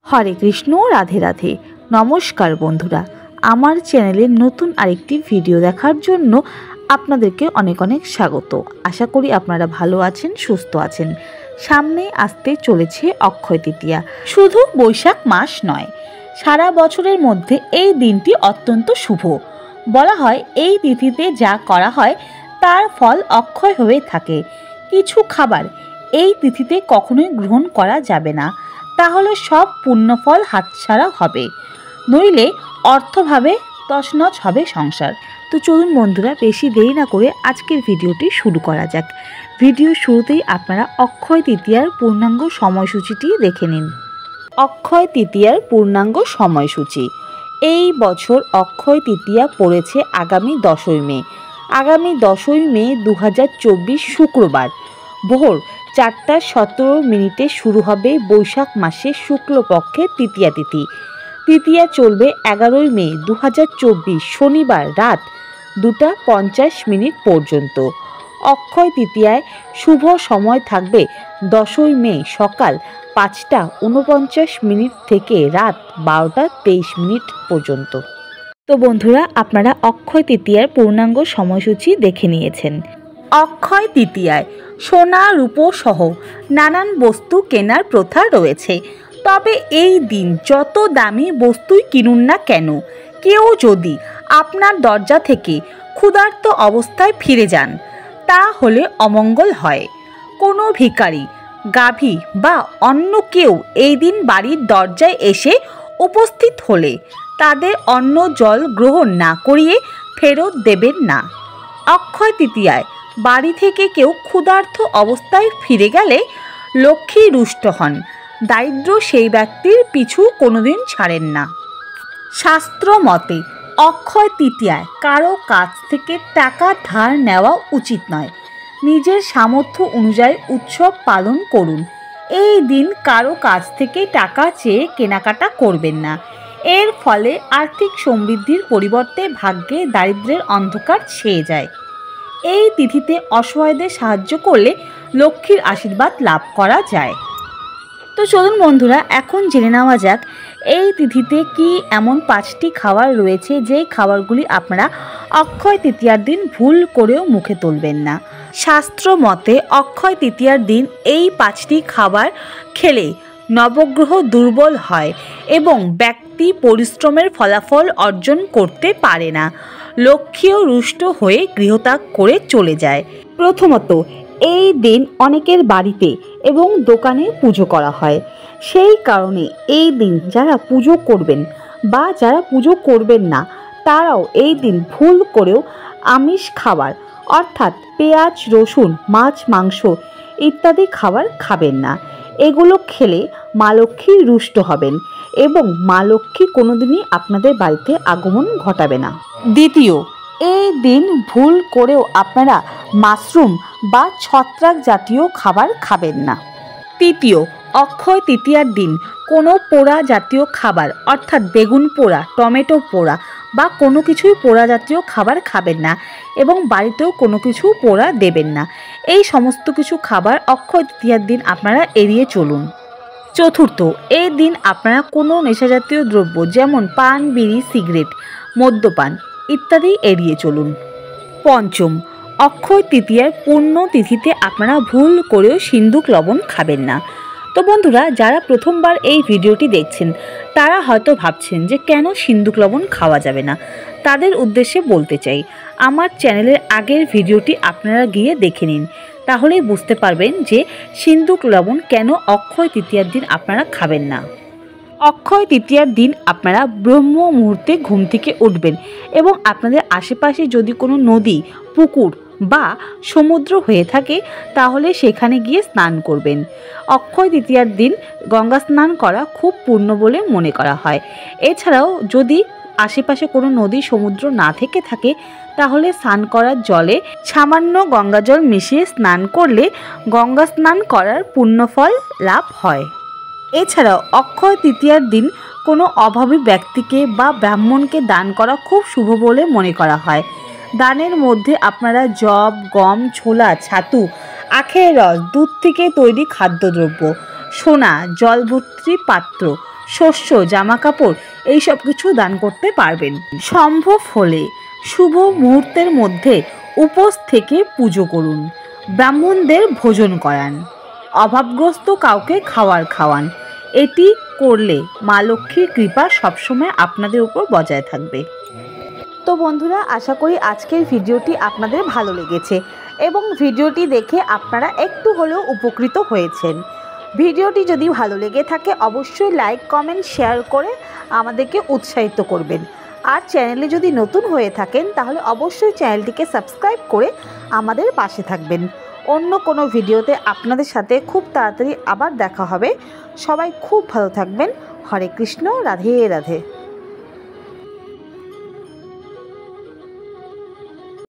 হরে কৃষ্ণ, রাধে রাধে। নমস্কার বন্ধুরা, আমার চ্যানেলে নতুন আরেকটি ভিডিও দেখার জন্য আপনাদেরকে অনেক অনেক স্বাগত। আশা করি আপনারা ভালো আছেন, সুস্থ আছেন। সামনে আসতে চলেছে অক্ষয় তৃতীয়া। শুধু বৈশাখ মাস নয়, সারা বছরের মধ্যে এই দিনটি অত্যন্ত শুভ। বলা হয় এই তিথিতে যা করা হয় তার ফল অক্ষয় হয়ে থাকে। কিছু খাবার এই তিথিতে কখনোই গ্রহণ করা যাবে না, তাহলে সব পুণ্যফল হাতছাড়া হবে, নইলে অর্থভাবে তছনছ হবে সংসার। তো চলুন বন্ধুরা, বেশি দেরি না করে আজকের ভিডিওটি শুরু করা যাক। ভিডিও শুরুতেই আপনারা অক্ষয় তৃতীয়ার পূর্ণাঙ্গ সময়সূচিটি দেখে নিন। অক্ষয় তৃতীয়ার পূর্ণাঙ্গ সময়সূচি। এই বছর অক্ষয় তৃতীয়া পড়েছে আগামী 10ই মে। আগামী 10ই মে 2024 শুক্রবার ভোর 4:17 শুরু হবে বৈশাখ মাসের শুক্লপক্ষের তৃতীয়া তিথি। তৃতীয়া চলবে 11ই মে 2024 শনিবার রাত 2:50 পর্যন্ত। অক্ষয় তৃতীয়ায় শুভ সময় থাকবে 10ই মে সকাল 5:49 থেকে রাত 12:23 পর্যন্ত। তো বন্ধুরা, আপনারা অক্ষয় তৃতীয়ার পূর্ণাঙ্গ সময়সূচি দেখে নিয়েছেন। অক্ষয় তৃতীয়ায় সোনা রূপো সহ নানান বস্তু কেনার প্রথা রয়েছে। তবে এই দিন যত দামি বস্তুই কিনুন না কেন, কেউ যদি আপনার দরজা থেকে ক্ষুধার্ত অবস্থায় ফিরে যান, তা হলে অমঙ্গল হয়। কোনো ভিখারি, গাভী বা অন্য কেউ এই দিন বাড়ির দরজায় এসে উপস্থিত হলে তাদের অন্ন জল গ্রহণ না করিয়ে ফেরত দেবেন না। অক্ষয় তৃতীয়ায় বাড়ি থেকে কেউ ক্ষুধার্ত অবস্থায় ফিরে গেলে লক্ষ্মী রুষ্ট হন, দারিদ্র সেই ব্যক্তির পিছু কোনোদিন ছাড়েন না। শাস্ত্র মতে অক্ষয় তৃতীয়ায় কারো কাছ থেকে টাকা ধার নেওয়া উচিত নয়। নিজের সামর্থ্য অনুযায়ী উৎসব পালন করুন। এই দিন কারো কাছ থেকে টাকা চেয়ে কেনাকাটা করবেন না। এর ফলে আর্থিক সমৃদ্ধির পরিবর্তে ভাগ্যে দারিদ্র্যের অন্ধকার ছেয়ে যায়। এই তিথিতে অসহায়দের সাহায্য করলে লক্ষ্মীর আশীর্বাদ লাভ করা যায়। তো চলুন বন্ধুরা, এখন জেনে নেওয়া যাক এই তিথিতে কি এমন 5টি খাবার রয়েছে যেই খাবারগুলি আপনারা অক্ষয় তৃতীয়ার দিন ভুল করেও মুখে তুলবেন না। শাস্ত্র মতে অক্ষয় তৃতীয়ার দিন এই 5টি খাবার খেলে নবগ্রহ দুর্বল হয় এবং ব্যক্তি পরিশ্রমের ফলাফল অর্জন করতে পারে না। লক্ষ্মীও রুষ্ট হয়ে গৃহত্যাগ করে চলে যায়। প্রথমত, এই দিন অনেকের বাড়িতে এবং দোকানে পুজো করা হয়। সেই কারণে এই দিন যারা পুজো করবেন বা যারা পুজো করবেন না, তারাও এই দিন ভুল করেও আমিষ খাবার অর্থাৎ পেঁয়াজ, রসুন, মাছ, মাংস ইত্যাদি খাবার খাবেন না। এগুলো খেলে মা লক্ষ্মী রুষ্ট হবেন এবং মা লক্ষ্মী কোনোদিনই আপনাদের বাড়িতে আগমন ঘটাবে না। দ্বিতীয়, এই দিন ভুল করেও আপনারা মাশরুম বা ছত্রাক জাতীয় খাবার খাবেন না। তৃতীয়, অক্ষয় তৃতীয়ার দিন কোনো পোড়া জাতীয় খাবার অর্থাৎ বেগুন পোড়া, টমেটো পোড়া বা কোনো কিছুই পোড়া জাতীয় খাবার খাবেন না এবং বাড়িতেও কোনো কিছু পোড়া দেবেন না। এই সমস্ত কিছু খাবার অক্ষয় তৃতীয়ার দিন আপনারা এড়িয়ে চলুন। চতুর্থ, এই দিন আপনারা কোনো নেশাজাতীয় দ্রব্য যেমন পান, বিড়ি, সিগারেট, মদ্যপান ইত্যাদি এড়িয়ে চলুন। পঞ্চম, অক্ষয় তৃতীয়ার পূর্ণ তিথিতে আপনারা ভুল করেও সিন্দুক লবণ খাবেন না। তো বন্ধুরা, যারা প্রথমবার এই ভিডিওটি দেখছেন তারা হয়তো ভাবছেন যে কেন সিন্দুক লবণ খাওয়া যাবে না। তাদের উদ্দেশ্যে বলতে চাই, আমার চ্যানেলের আগের ভিডিওটি আপনারা গিয়ে দেখে নিন, তাহলেই বুঝতে পারবেন যে সিন্দুক লবণ কেন অক্ষয় তৃতীয়ার দিন আপনারা খাবেন না। অক্ষয় তৃতীয়ার দিন আপনারা ব্রহ্ম মুহূর্তে ঘুম থেকে উঠবেন এবং আপনাদের আশেপাশে যদি কোনো নদী, পুকুর বা সমুদ্র হয়ে থাকে তাহলে সেখানে গিয়ে স্নান করবেন। অক্ষয় তৃতীয়ার দিন গঙ্গা স্নান করা খুব পুণ্য বলে মনে করা হয়। এছাড়াও যদি আশেপাশে কোনো নদী, সমুদ্র না থেকে থাকে তাহলে স্নান করার জলে সামান্য গঙ্গা জল মিশিয়ে স্নান করলে গঙ্গা স্নান করার পুণ্যফল লাভ হয়। এছাড়াও অক্ষয় তৃতীয়ার দিন কোনো অভাবী ব্যক্তিকে বা ব্রাহ্মণকে দান করা খুব শুভ বলে মনে করা হয়। দানের মধ্যে আপনারা যব, গম, ছোলা, ছাতু, আখের রস, দুধ থেকে তৈরি খাদ্যদ্রব্য, সোনা, জলভর্তি পাত্র, শস্য, জামা কাপড় এই সব কিছু দান করতে পারবেন। সম্ভব হলে শুভ মুহূর্তের মধ্যে উপোস থেকে পুজো করুন, ব্রাহ্মণদের ভোজন করান, অভাবগ্রস্ত কাউকে খাওয়ান। এটি করলে মা লক্ষ্মীর কৃপা সবসময় আপনাদের উপর বজায় থাকবে। তো বন্ধুরা, আশা করি আজকের ভিডিওটি আপনাদের ভালো লেগেছে এবং ভিডিওটি দেখে আপনারা একটু হলেও উপকৃত হয়েছেন। ভিডিওটি যদি ভালো লেগে থাকে অবশ্যই লাইক, কমেন্ট, শেয়ার করে আমাদেরকে উৎসাহিত করবেন। আর চ্যানেলে যদি নতুন হয়ে থাকেন তাহলে অবশ্যই চ্যানেলটিকে সাবস্ক্রাইব করে আমাদের পাশে থাকবেন। অন্য কোনো ভিডিওতে আপনাদের সাথে খুব তাড়াতাড়ি আবার দেখা হবে। সবাই খুব ভালো থাকবেন। হরে কৃষ্ণ, রাধে রাধে।